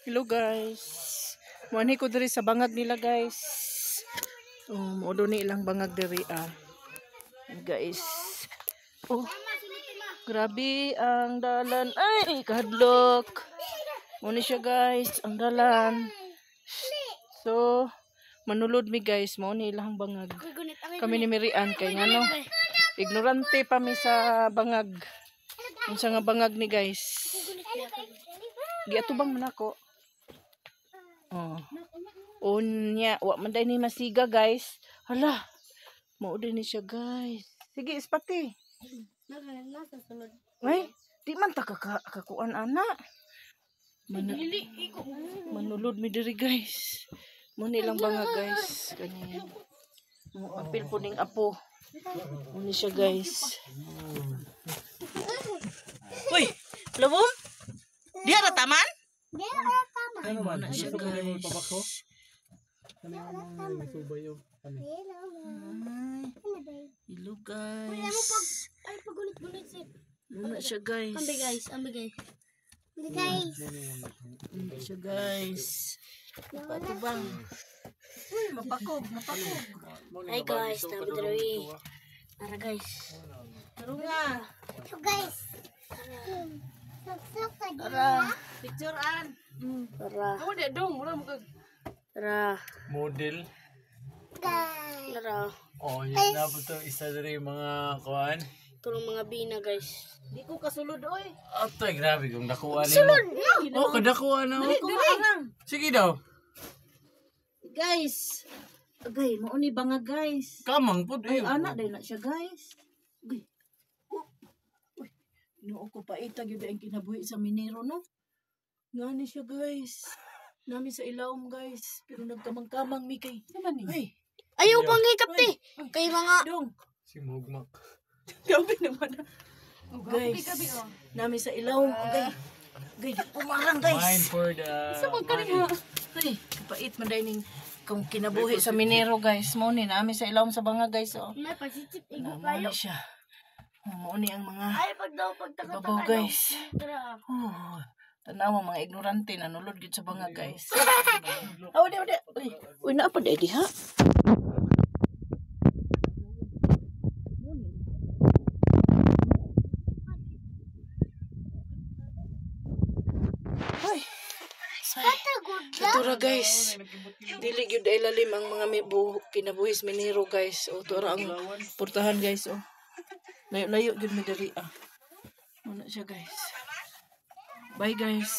Hello guys. Muani ko diri sa bangag nila guys. Modo ni ilang bangag diri guys. Oh. Grabe ang dalan. Ay, kahadlok. Muna siya guys, ang dalan. So, manulod mi guys, mo ni ilang bangag. Kami ni Mirian kay ngano. Ignorante pa mi sa bangag. Unsa nga bangag ni guys. Giatubang man ako. Unya, wa man day ni masiga guys. Hala. Mao din ni siya guys. Sige, ispati. Ay, di man ta kakuan ana. Manulod mi diri guys. Mo ni lang bangag guys. Kani. Mo apil po ning apo. Mo ni siya guys. Uy, lubom? Di ara taman? Di ara taman. Ay, mo na siya guys. Hello guys. Ay, pagunit-gunit sip. Muna siya guys. Ambi guys, ambi guys. Muna siya guys. Patubang. Uy, mapakog. Hi guys, nabi diri. Tara guys. Taro nga. So guys. Tara. Picturean. Tara. Ako di dong, mura mo kag. Tara. Model. Tara. Oh, yun na po to. Isa dari mga kuhan. Tulong mga bina guys. Di ko kasulod oy. Ato, grabe kung nakuha ni mo. Sulod! Oh, kadakuha na Dili, ako. dili. Sige daw. Guys. Agay, mao ni bangag guys. Kamang po. Ay, anak dahil na siya guys. Uy. Uy. Noo ko pa itag yun ang kinabuhi sa minero, no? Nga ni siya guys. Nami sa ilawom guys. Pero nagkamang-kamang mi kay. Naman ni. Ay. Ayaw pang hikapti. Kay mga... Dong. Si Mugmak. Gabi naman. Guys. Nami sa ilawom. Agay. Agay. Umarang Mine guys. for the... Ay. Kapait man dahil kung kinabuhi sa minero guys. Mo ni. Nami sa ilawom sa banga guys. Oh. May pasitip. Igo Mo kayo. ni siya. Mo ni ang mga... Ay, pag daw, pagtakot Babaw guys. Tara. Tanawa mga ignorante na nulod gid sa banga guys. Aw di. Uy na pa di ha. Ay. Tura guys. Dili gyud ay lalim ang mga kinabuhis minero guys. O tura ang portahan guys oh. Layo gyud mi diri Muna siya guys. Bye guys.